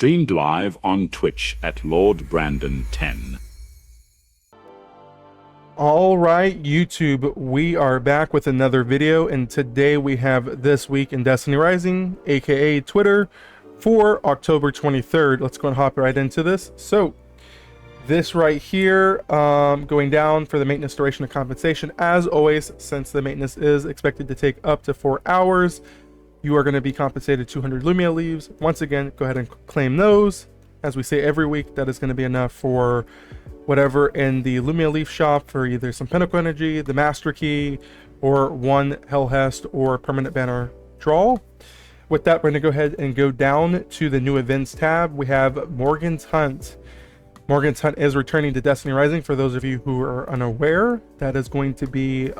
Streamed live on Twitch at Lord Brandon 10. All right, YouTube, we are back with another video, and today we have This Week in Destiny Rising, aka Twitter, for October 23rd. Let's go and hop right into this. So, this right here, going down for the maintenance duration of compensation. As always, since the maintenance is expected to take up to 4 hours, you are going to be compensated 200 Lumia leaves. Once again, go ahead and claim those. As we say every week, that is going to be enough for whatever in the Lumia Leaf shop for either some Pinnacle Energy, the Master Key, or one Helhest or Permanent Banner draw. With that, we're going to go ahead and go down to the new events tab. We have Morgan's Hunt. Morgan's Hunt is returning to Destiny Rising. For those of you who are unaware, that is going to be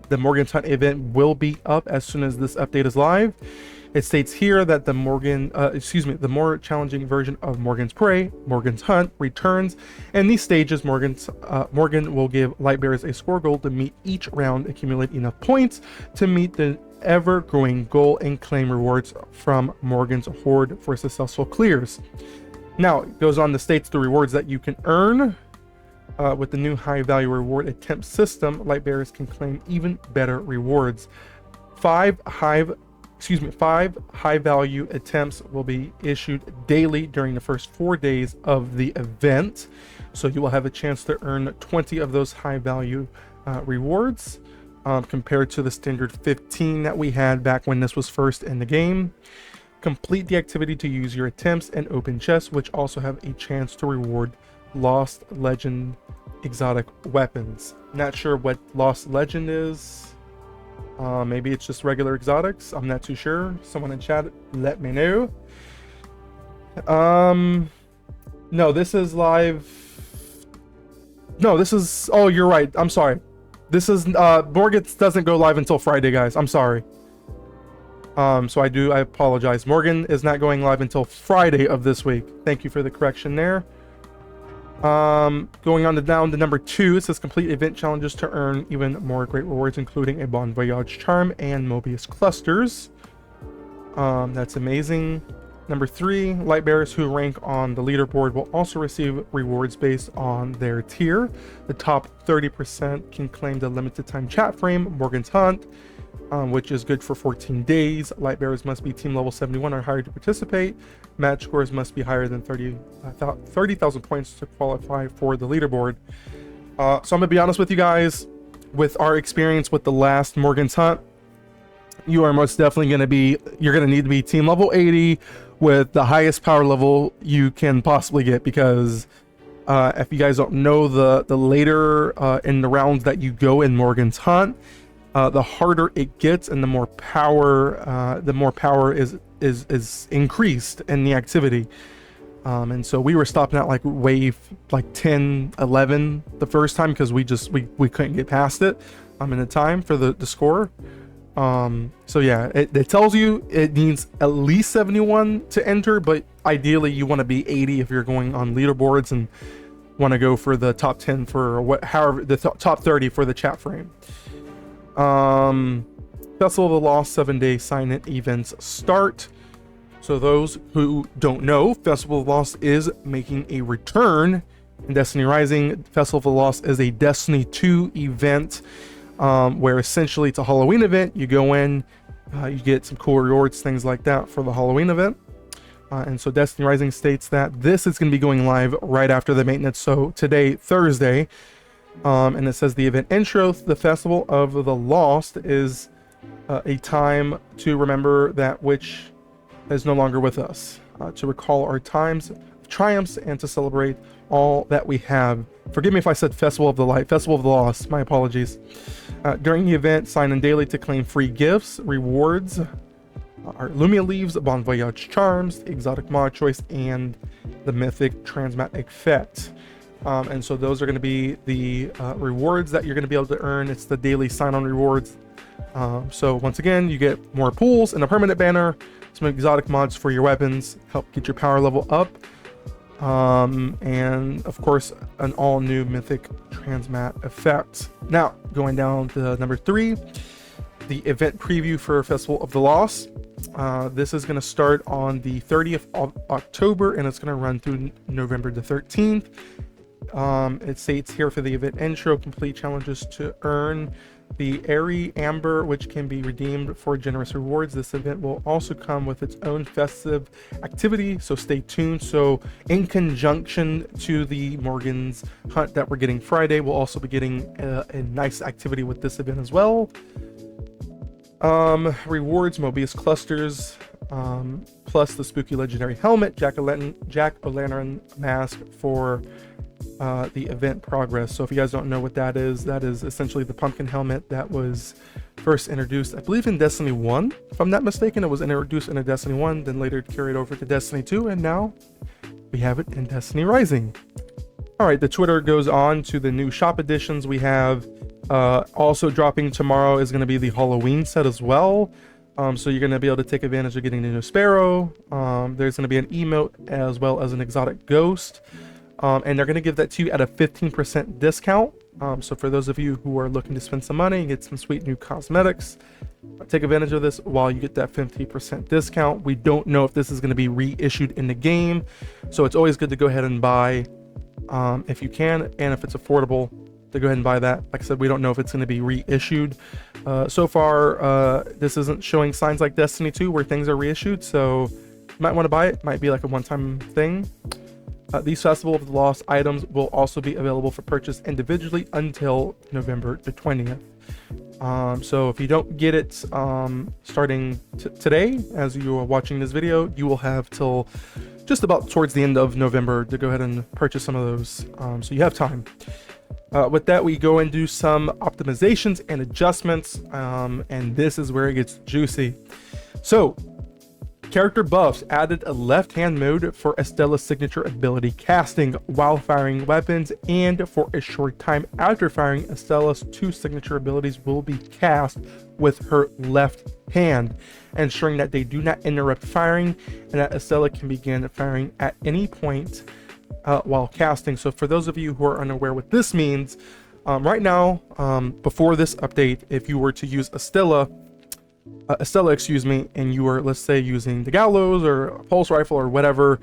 the Morgan's Hunt event will be up as soon as this update is live. It states here that the the more challenging version of Morgan's Prey, Morgan's Hunt, returns. And these stages, Morgan will give Lightbearers a score goal to meet each round, accumulate enough points to meet the ever-growing goal, and claim rewards from Morgan's Horde for successful clears. Now, it goes on to states the rewards that you can earn. With the new high-value reward attempt system, Lightbearers can claim even better rewards. 5 high-value attempts will be issued daily during the first 4 days of the event. So you will have a chance to earn 20 of those high-value rewards, compared to the standard 15 that we had back when this was first in the game. Complete the activity to use your attempts and open chests, which also have a chance to reward Lost Legend exotic weapons. Not sure what Lost Legend is. Maybe it's just regular exotics. I'm not too sure. Someone in chat, let me know. No, this is live. No, this is. Oh, you're right. I'm sorry. This is Morgan's doesn't go live until Friday, guys. I'm sorry. So I apologize. Morgan is not going live until Friday of this week. Thank you for the correction there. Going on down to number 2, it says complete event challenges to earn even more great rewards, including a Bon Voyage charm and Mobius clusters. That's amazing. Number 3, Lightbearers who rank on the leaderboard will also receive rewards based on their tier. The top 30% can claim the limited time chat frame, Morgan's Hunt, which is good for 14 days. Lightbearers must be team level 71 or higher to participate. Match scores must be higher than 30,000 points to qualify for the leaderboard. So I'm gonna be honest with you guys. With our experience with the last Morgan's Hunt, you are most definitely you're gonna need to be team level 80 with the highest power level you can possibly get, because if you guys don't know, the later in the rounds that you go in Morgan's Hunt, the harder it gets, and the more power is increased in the activity. And so we were stopping at like wave 10, 11 the first time, because we couldn't get past it in the time for the score. So yeah, it tells you it needs at least 71 to enter, but ideally you want to be 80 if you're going on leaderboards and want to go for the top 10 for however the top 30 for the chat frame. Festival of the Lost 7-day sign-in events start. So those who don't know, Festival of the Lost is making a return in Destiny Rising. Festival of the Lost is a Destiny 2 event, where essentially it's a Halloween event. You go in, you get some cool rewards, things like that for the Halloween event. And so Destiny Rising states that this is going to be going live right after the maintenance. So today, Thursday, and it says the event intro, the Festival of the Lost is a time to remember that which is no longer with us, to recall our times of triumphs, and to celebrate all that we have. Forgive me if I said Festival of the Light, Festival of the Lost, my apologies. During the event, sign in daily to claim free gifts, rewards, our Lumia Leaves, Bon Voyage charms, exotic mod choice, and the mythic transmat effect. And so those are going to be the rewards that you're going to be able to earn. It's the daily sign-on rewards. So once again, you get more pools and a permanent banner, some exotic mods for your weapons, help get your power level up, and of course an all-new mythic transmat effect. Now going down to number 3, the event preview for Festival of the Lost. This is going to start on the 30th of October, and it's going to run through November the 13th. It states here for the event intro, complete challenges to earn the Airy Amber, which can be redeemed for generous rewards. This event will also come with its own festive activity, so stay tuned. So in conjunction to the Morgan's hunt that we're getting Friday, we'll also be getting a nice activity with this event as well. Rewards, Mobius clusters, plus the spooky legendary helmet, jack-o'-lantern mask for the event progress. So if you guys don't know what that is essentially the pumpkin helmet that was first introduced, I believe, in Destiny 1. If I'm not mistaken, it was introduced in Destiny 1, then later carried over to Destiny 2, and now we have it in Destiny Rising. All right, the Twidr goes on to the new shop editions. We have also dropping tomorrow is going to be the Halloween set as well. So you're going to be able to take advantage of getting the new Sparrow. There's going to be an emote as well as an exotic ghost. And they're going to give that to you at a 15% discount. So for those of you who are looking to spend some money and get some sweet new cosmetics, take advantage of this while you get that 50% discount. We don't know if this is going to be reissued in the game, so it's always good to go ahead and buy if you can, and if it's affordable, to go ahead and buy that. Like I said, we don't know if it's going to be reissued. So far, this isn't showing signs like Destiny 2 where things are reissued, so you might want to buy it. Might be like a one-time thing. These Festival of the Lost items will also be available for purchase individually until November the 20th. So if you don't get it starting today, as you are watching this video, you will have till just about towards the end of November to go ahead and purchase some of those. So you have time. With that, we go and do some optimizations and adjustments, and this is where it gets juicy. So character buffs added a left-hand mode for Estla's signature ability casting while firing weapons, and for a short time after firing, Estla's 2 signature abilities will be cast with her left hand, ensuring that they do not interrupt firing and that Estla can begin firing at any point while casting. So for those of you who are unaware what this means, right now, before this update, if you were to use Estla, excuse me, and you were, let's say, using the Gallows or a pulse rifle or whatever,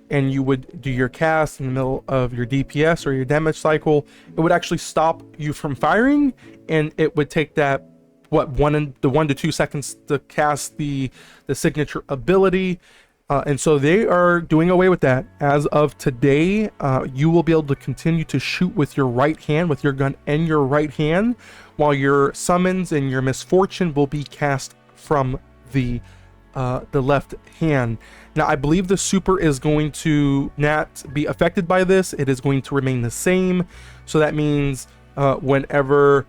and you would do your cast in the middle of your DPS or your damage cycle, it would actually stop you from firing, and it would take that 1 to 2 seconds to cast the signature ability. And so they are doing away with that. As of today, you will be able to continue to shoot with your right hand, with your gun in your right hand, while your summons and your misfortune will be cast from the left hand. Now, I believe the super is going to not be affected by this. It is going to remain the same. So that means whenever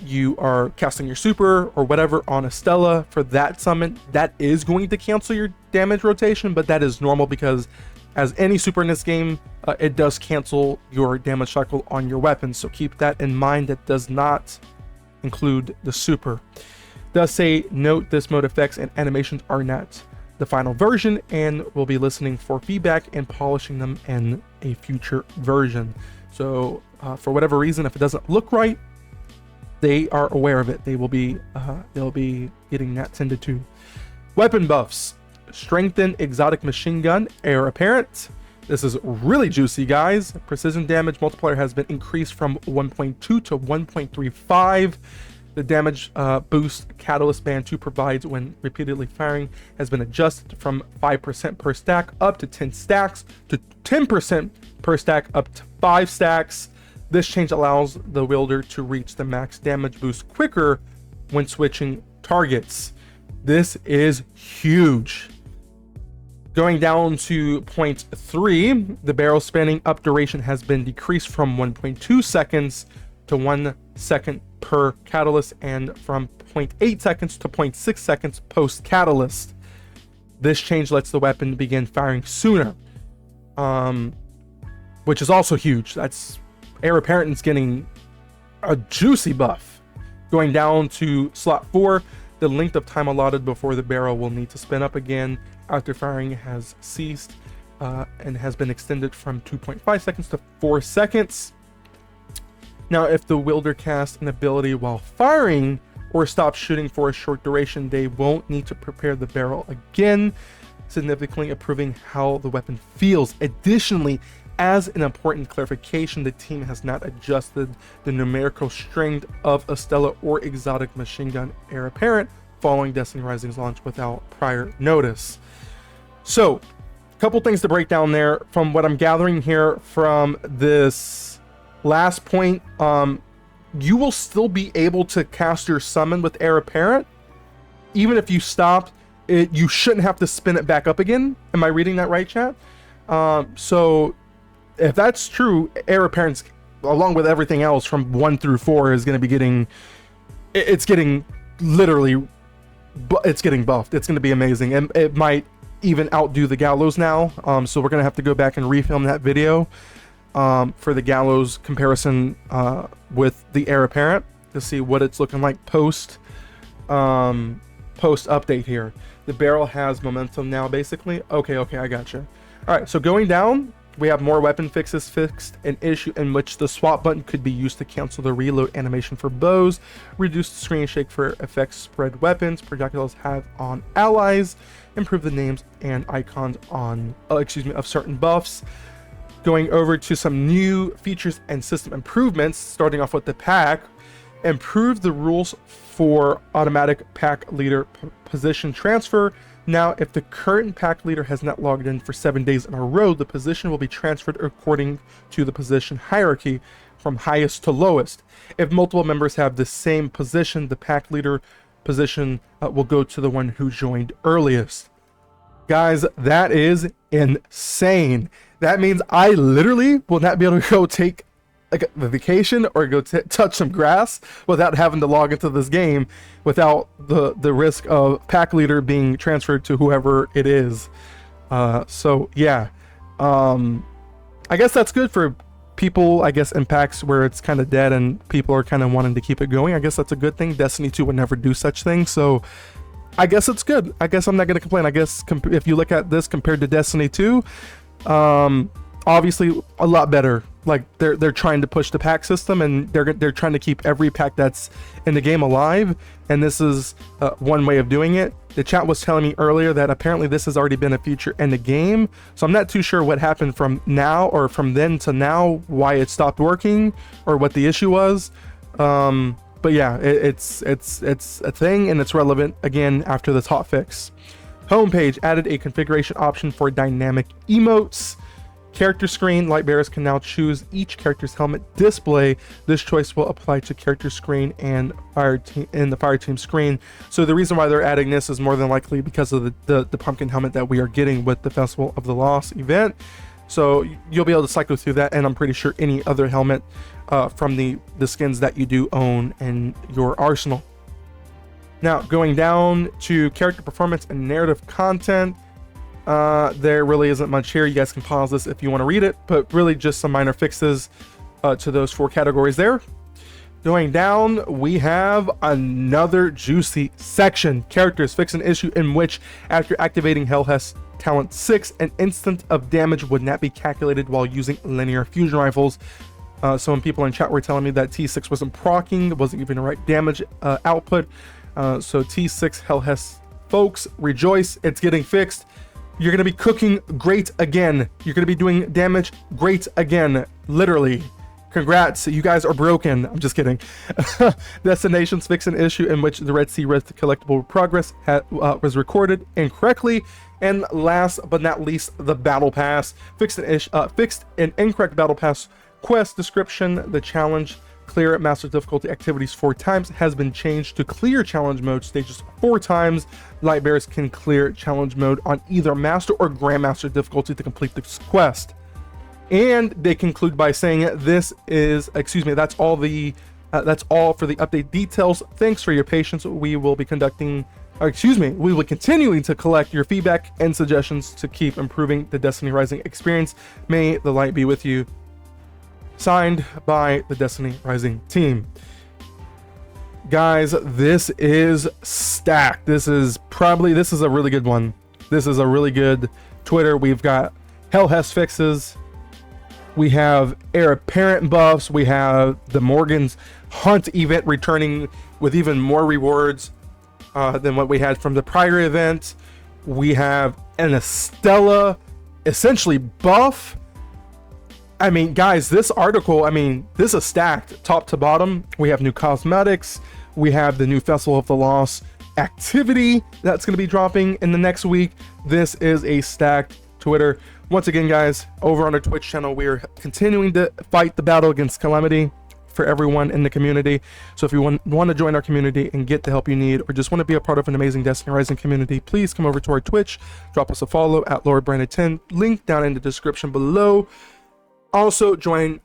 you are casting your super or whatever on Estla for that summon, that is going to cancel your damage rotation, but that is normal because as any super in this game, it does cancel your damage cycle on your weapons. So keep that in mind. That does not include the super. It does say, note this mode effects and animations are not the final version, and we'll be listening for feedback and polishing them in a future version. So for whatever reason, if it doesn't look right, they are aware of it. They will be they'll be getting that tended to. Weapon buffs: strengthened exotic machine gun, Heir Apprant. This is really juicy, guys. Precision damage multiplier has been increased from 1.2 to 1.35. The damage boost Catalyst Band 2 provides when repeatedly firing has been adjusted from 5% per stack up to 10 stacks to 10% per stack up to 5 stacks. This change allows the wielder to reach the max damage boost quicker when switching targets. This is huge. Going down to point 3, the barrel spinning up duration has been decreased from 1.2 seconds to 1 second per catalyst, and from 0.8 seconds to 0.6 seconds post catalyst. This change lets the weapon begin firing sooner, which is also huge. That's Heir Apprant is getting a juicy buff. Going down to slot 4, the length of time allotted before the barrel will need to spin up again after firing has ceased and has been extended from 2.5 seconds to 4 seconds. Now, if the wielder casts an ability while firing, or stop shooting for a short duration, they won't need to prepare the barrel again, significantly improving how the weapon feels. Additionally, as an important clarification, the team has not adjusted the numerical strength of Estla or exotic machine gun Heir Apparent following Destiny Rising's launch without prior notice. So, a couple things to break down there. From what I'm gathering here from this last point, you will still be able to cast your summon with Heir Apparent. Even if you stopped it, you shouldn't have to spin it back up again. Am I reading that right, chat? So if that's true, Heir Apparent, along with everything else from 1 through 4, is going to be getting, it's getting literally, it's getting buffed. It's going to be amazing, and it might even outdo the Gallows now. So we're going to have to go back and refilm that video for the Gallows comparison with the Heir Apparent to see what it's looking like post update here. The barrel has momentum now, basically. Okay, I gotcha. All right, so going down, we have more weapon fixes. Fixed an issue in which the swap button could be used to cancel the reload animation for bows, reduce the screen shake for effects spread weapons projectiles have on allies, improve the names and icons on of certain buffs. Going over to some new features and system improvements, starting off with the pack. Improve the rules for automatic pack leader position transfer. Now, if the current pack leader has not logged in for 7 days in a row, the position will be transferred according to the position hierarchy from highest to lowest. If multiple members have the same position, the pack leader position will go to the one who joined earliest. Guys, that is insane. That means I literally will not be able to go take like a vacation or go touch some grass without having to log into this game, without the risk of pack leader being transferred to whoever it is. So yeah, I guess that's good for people, I guess, in packs where it's kind of dead and people are kind of wanting to keep it going. I guess that's a good thing. Destiny 2 would never do such things, so I guess it's good. I guess I'm not going to complain. I guess if you look at this compared to Destiny 2, obviously a lot better. Like they're trying to push the pack system, and they're trying to keep every pack that's in the game alive, and this is one way of doing it. The chat was telling me earlier that apparently this has already been a feature in the game, so I'm not too sure what happened from now or from then to now, why it stopped working or what the issue was. But yeah, it's a thing, and it's relevant again after this hotfix. Homepage added a configuration option for dynamic emotes. Character screen, light bearers can now choose each character's helmet display. This choice will apply to character screen and the fire team screen. So the reason why they're adding this is more than likely because of the pumpkin helmet that we are getting with the Festival of the Lost event. So you'll be able to cycle through that, and I'm pretty sure any other helmet from the skins that you do own in your arsenal. Now, going down to character performance and narrative content, there really isn't much here. You guys can pause this if you want to read it, but really just some minor fixes to those 4 categories there. Going down, we have another juicy section. Characters fix an issue in which, after activating Helhest Talent 6, an instant of damage would not be calculated while using linear fusion rifles. Some people in chat were telling me that T6 wasn't proccing, wasn't giving the right damage output. So T6 Helhest folks, rejoice, it's getting fixed. You're going to be cooking great again. You're going to be doing damage great again. Literally. Congrats. You guys are broken. I'm just kidding. Destinations fix an issue in which the Red Sea Rift collectible progress was recorded incorrectly. And last but not least, the Battle Pass. Fixed an incorrect Battle Pass quest description. The challenge clear master difficulty activities 4 times has been changed to clear challenge mode stages 4 times. Light bearers can clear challenge mode on either master or grandmaster difficulty to complete this quest. And they conclude by saying this is, that's all for the update details. Thanks for your patience. We will be continuing to collect your feedback and suggestions to keep improving the Destiny Rising experience. May the light be with you. Signed by the Destiny Rising team. Guys, this is stacked. This is a really good one. This is a really good Twidr. We've got Helhest fixes. We have Heir Apparent buffs. We have the Morgan's hunt event returning with even more rewards than what we had from the prior event. We have an Estla essentially buff. I mean, guys, this article, I mean, this is stacked top to bottom. We have new cosmetics. We have the new Festival of the Lost activity that's going to be dropping in the next week. This is a stacked Twitter. Once again, guys, over on our Twitch channel, we are continuing to fight the battle against Calamity for everyone in the community. So if you want to join our community and get the help you need, or just want to be a part of an amazing Destiny Rising community, please come over to our Twitch, drop us a follow at LordBrandon10, link down in the description below. Also join